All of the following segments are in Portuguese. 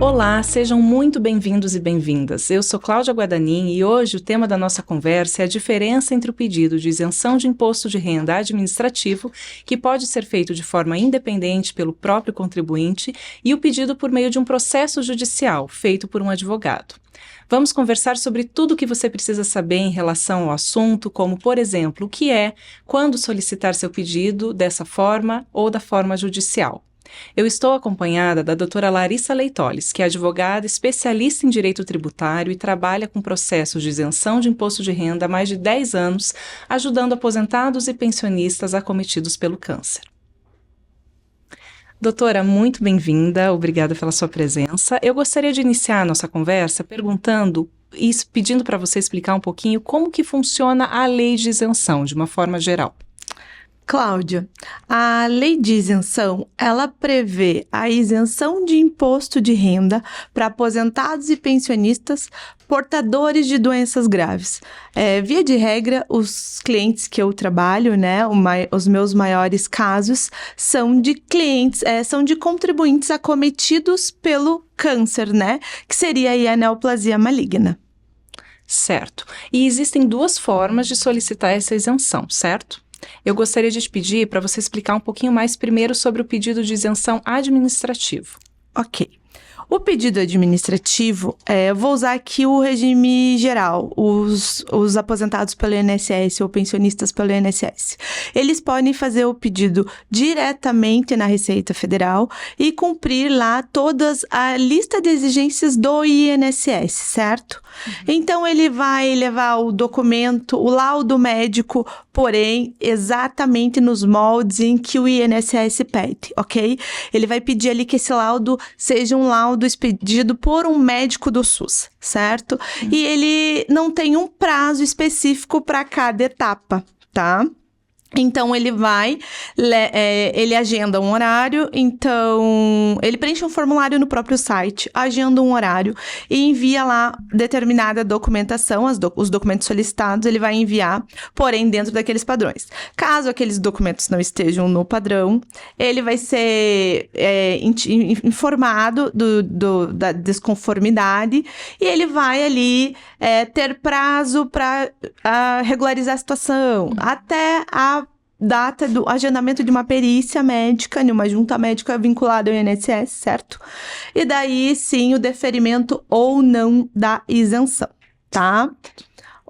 Olá, sejam muito bem-vindos e bem-vindas. Eu sou Cláudia Guadanin e hoje o tema da nossa conversa é a diferença entre o pedido de isenção de imposto de renda administrativo, que pode ser feito de forma independente pelo próprio contribuinte, e o pedido por meio de um processo judicial, feito por um advogado. Vamos conversar sobre tudo o que você precisa saber em relação ao assunto, como, por exemplo, o que é, quando solicitar seu pedido dessa forma ou da forma judicial. Eu estou acompanhada da doutora Larissa Leitoles, que é advogada especialista em direito tributário e trabalha com processos de isenção de imposto de renda há mais de 10 anos, ajudando aposentados e pensionistas acometidos pelo câncer. Doutora, muito bem-vinda, obrigada pela sua presença. Eu gostaria de iniciar a nossa conversa perguntando e pedindo para você explicar um pouquinho como que funciona a lei de isenção, de uma forma geral. Cláudia, a lei de isenção, ela prevê a isenção de imposto de renda para aposentados e pensionistas portadores de doenças graves. Via de regra, os clientes que eu trabalho, né, os meus maiores casos, são de clientes, são de contribuintes acometidos pelo câncer, né, que seria aí a neoplasia maligna. Certo. E existem duas formas de solicitar essa isenção, certo? Eu gostaria de te pedir para você explicar um pouquinho mais primeiro sobre o pedido de isenção administrativo. Ok. O pedido administrativo, vou usar aqui o regime geral, os aposentados pelo INSS ou pensionistas pelo INSS. Eles podem fazer o pedido diretamente na Receita Federal e cumprir lá todas a lista de exigências do INSS, certo? Então, ele vai levar o documento, o laudo médico, porém, exatamente nos moldes em que o INSS pede, ok? Ele vai pedir ali que esse laudo seja um laudo expedido por um médico do SUS, certo? E ele não tem um prazo específico para cada etapa, tá? Então, ele ele agenda um horário, então, ele preenche um formulário no próprio site, agenda um horário e envia lá determinada documentação, os documentos solicitados, ele vai enviar, porém, dentro daqueles padrões. Caso aqueles documentos não estejam no padrão, ele vai ser informado da desconformidade e ele vai ali ter prazo para regularizar a situação, até a data do agendamento de uma perícia médica, de uma junta médica vinculada ao INSS, certo? E daí, sim, o deferimento ou não da isenção, tá?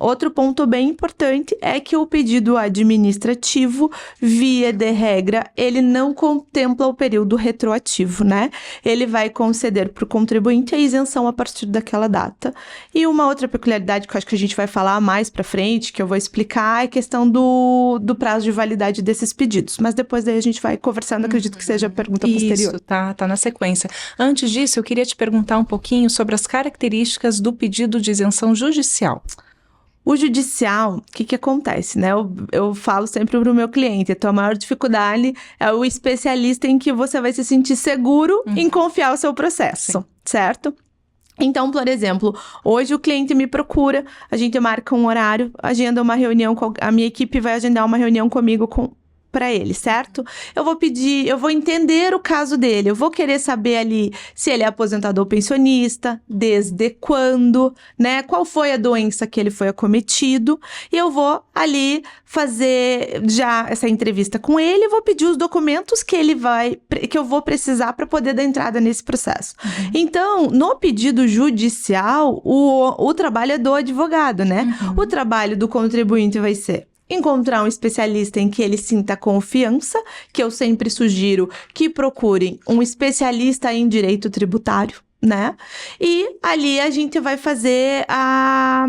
Outro ponto bem importante é que o pedido administrativo, via de regra, ele não contempla o período retroativo, né? Ele vai conceder para o contribuinte a isenção a partir daquela data. E uma outra peculiaridade que eu acho que a gente vai falar mais para frente, que eu vou explicar, é a questão do prazo de validade desses pedidos. Mas depois daí a gente vai conversando, acredito que seja a pergunta posterior. Isso, tá na sequência. Antes disso, eu queria te perguntar um pouquinho sobre as características do pedido de isenção judicial. O judicial, o que acontece, né? Eu falo sempre para o meu cliente, a tua maior dificuldade é o especialista em que você vai se sentir seguro em confiar o seu processo, certo? Então, por exemplo, hoje o cliente me procura, a gente marca um horário, agenda uma reunião, a minha equipe vai agendar uma reunião comigo para ele, certo? Eu vou entender o caso dele, eu vou querer saber ali se ele é aposentado ou pensionista, desde quando, né? Qual foi a doença que ele foi acometido, e eu vou ali fazer já essa entrevista com ele, vou pedir os documentos que eu vou precisar para poder dar entrada nesse processo. Então, no pedido judicial, o trabalho é do advogado, né? O trabalho do contribuinte vai ser encontrar um especialista em que ele sinta confiança, que eu sempre sugiro que procurem um especialista em direito tributário, né? E ali a gente vai fazer a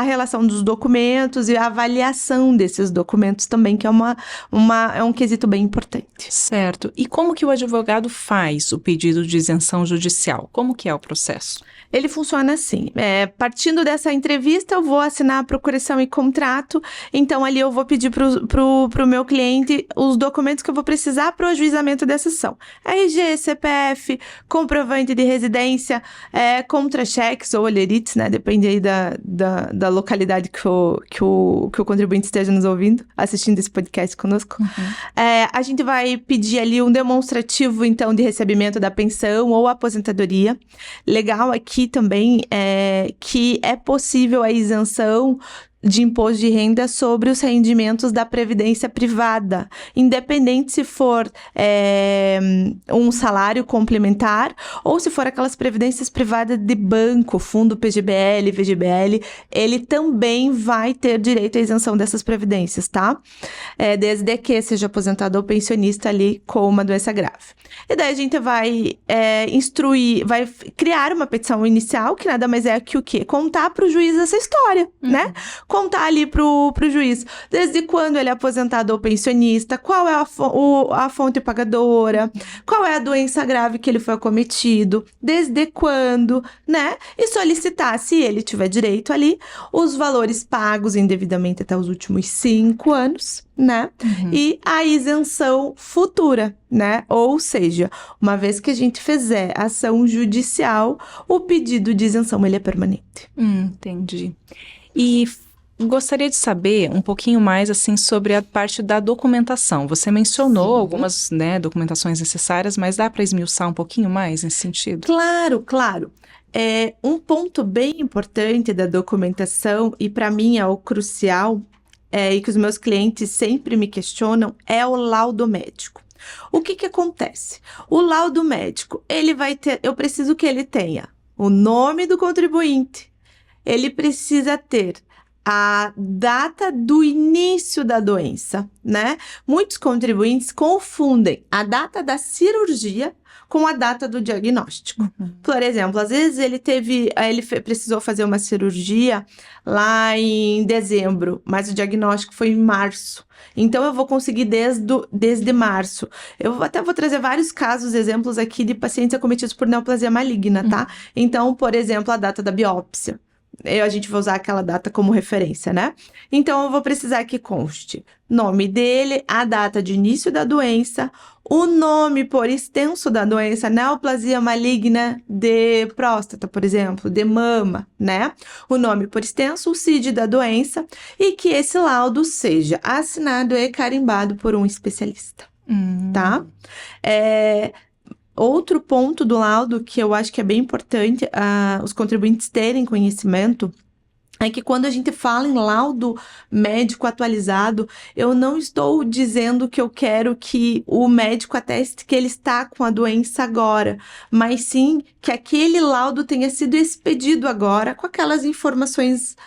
relação dos documentos e a avaliação desses documentos também, que é um quesito bem importante. Certo. E como que o advogado faz o pedido de isenção judicial? Como que é o processo? Ele funciona assim, partindo dessa entrevista eu vou assinar a procuração e contrato, então ali eu vou pedir pro meu cliente os documentos que eu vou precisar para o ajuizamento dessa ação. RG, CPF, comprovante de residência, contra-cheques ou olerites, né, depende aí da localidade que o contribuinte esteja nos ouvindo, assistindo esse podcast conosco. A gente vai pedir ali um demonstrativo, então, de recebimento da pensão ou aposentadoria. Legal aqui também é que é possível a isenção de imposto de renda sobre os rendimentos da previdência privada, independente se for um salário complementar ou se for aquelas previdências privadas de banco, fundo PGBL, VGBL, ele também vai ter direito à isenção dessas previdências, tá? Desde que seja aposentado ou pensionista ali com uma doença grave. E daí a gente vai vai criar uma petição inicial, que nada mais é que o quê? Contar para o juiz essa história, né? Contar ali pro juiz, desde quando ele é aposentado ou pensionista, qual é a fonte pagadora, qual é a doença grave que ele foi acometido, desde quando, né? E solicitar, se ele tiver direito ali, os valores pagos indevidamente até os últimos 5 anos, né? E a isenção futura, né? Ou seja, uma vez que a gente fizer ação judicial, o pedido de isenção, ele é permanente. Entendi. E gostaria de saber um pouquinho mais, assim, sobre a parte da documentação. Você mencionou algumas, né, documentações necessárias, mas dá para esmiuçar um pouquinho mais nesse sentido? Claro. Um ponto bem importante da documentação, e para mim é o crucial, e que os meus clientes sempre me questionam, é o laudo médico. O que acontece? O laudo médico, eu preciso que ele tenha o nome do contribuinte, ele precisa ter a data do início da doença, né? Muitos contribuintes confundem a data da cirurgia com a data do diagnóstico. Por exemplo, às vezes ele precisou fazer uma cirurgia lá em dezembro, mas o diagnóstico foi em março. Então, eu vou conseguir desde março. Eu até vou trazer vários exemplos aqui de pacientes acometidos por neoplasia maligna, tá? Então, por exemplo, a data da biópsia. A gente vai usar aquela data como referência, né? Então, eu vou precisar que conste nome dele, a data de início da doença, o nome por extenso da doença, neoplasia maligna de próstata, por exemplo, de mama, né? O nome por extenso, o CID da doença, e que esse laudo seja assinado e carimbado por um especialista, tá? Outro ponto do laudo que eu acho que é bem importante os contribuintes terem conhecimento é que quando a gente fala em laudo médico atualizado, eu não estou dizendo que eu quero que o médico ateste que ele está com a doença agora, mas sim que aquele laudo tenha sido expedido agora com aquelas informações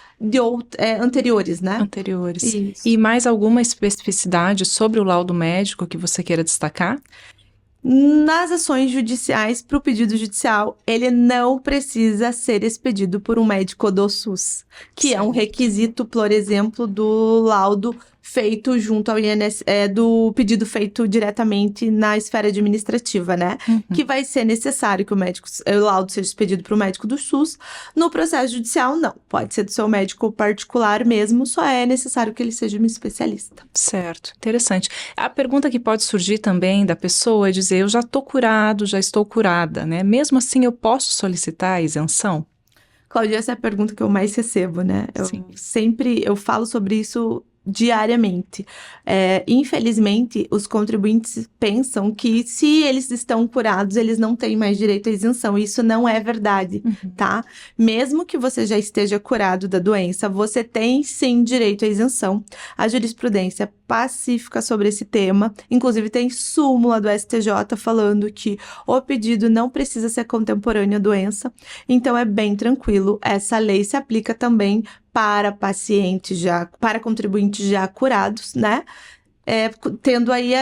anteriores, né? Anteriores. Isso. E mais alguma especificidade sobre o laudo médico que você queira destacar? Nas ações judiciais, para o pedido judicial, ele não precisa ser expedido por um médico do SUS, que é um requisito, por exemplo, do laudo feito junto ao INSS, do pedido feito diretamente na esfera administrativa, né? Que vai ser necessário que o laudo seja expedido para o médico do SUS. No processo judicial, não. Pode ser do seu médico particular mesmo, só é necessário que ele seja um especialista. Certo, interessante. A pergunta que pode surgir também da pessoa é dizer, eu já estou curado, já estou curada, né? Mesmo assim, eu posso solicitar a isenção? Cláudia, essa é a pergunta que eu mais recebo, né? Eu falo sobre isso diariamente. Infelizmente, os contribuintes pensam que se eles estão curados, eles não têm mais direito à isenção. Isso não é verdade, tá? Mesmo que você já esteja curado da doença, você tem sim direito à isenção. A jurisprudência é pacífica sobre esse tema, inclusive tem súmula do STJ falando que o pedido não precisa ser contemporâneo à doença, então é bem tranquilo. Essa lei se aplica também para para contribuintes já curados, né? Tendo aí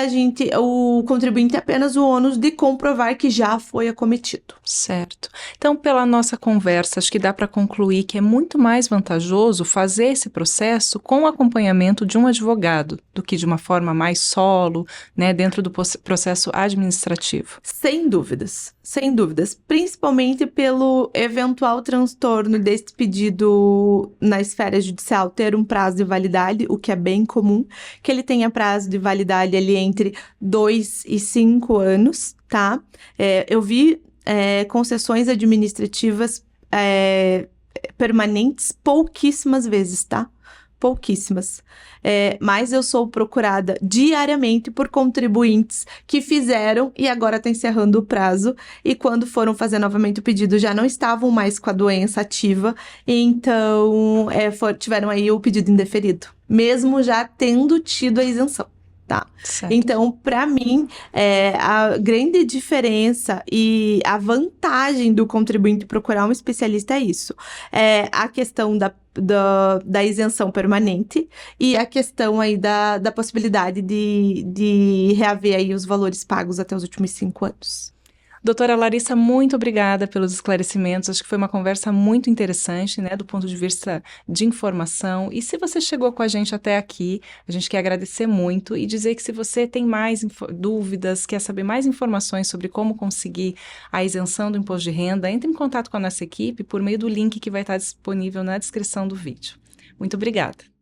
o contribuinte apenas o ônus de comprovar que já foi acometido. Certo. Então, pela nossa conversa, acho que dá para concluir que é muito mais vantajoso fazer esse processo com o acompanhamento de um advogado do que de uma forma mais solo, né, dentro do processo administrativo. Sem dúvidas, principalmente pelo eventual transtorno desse pedido na esfera judicial ter um prazo de validade, o que é bem comum, que ele tenha prazo de validade ali entre 2 e 5 anos, tá? Eu vi concessões administrativas permanentes pouquíssimas vezes, tá? Pouquíssimas. Mas eu sou procurada diariamente por contribuintes que fizeram e agora está encerrando o prazo. E quando foram fazer novamente o pedido, já não estavam mais com a doença ativa. Então, tiveram aí o pedido indeferido, mesmo já tendo tido a isenção. Tá. Certo. Então, para mim, a grande diferença e a vantagem do contribuinte procurar um especialista é isso. A questão da isenção permanente e a questão aí da possibilidade de reaver aí os valores pagos até os últimos 5 anos. Doutora Larissa, muito obrigada pelos esclarecimentos. Acho que foi uma conversa muito interessante, né, do ponto de vista de informação. E se você chegou com a gente até aqui, a gente quer agradecer muito e dizer que se você tem mais dúvidas, quer saber mais informações sobre como conseguir a isenção do imposto de renda, entre em contato com a nossa equipe por meio do link que vai estar disponível na descrição do vídeo. Muito obrigada.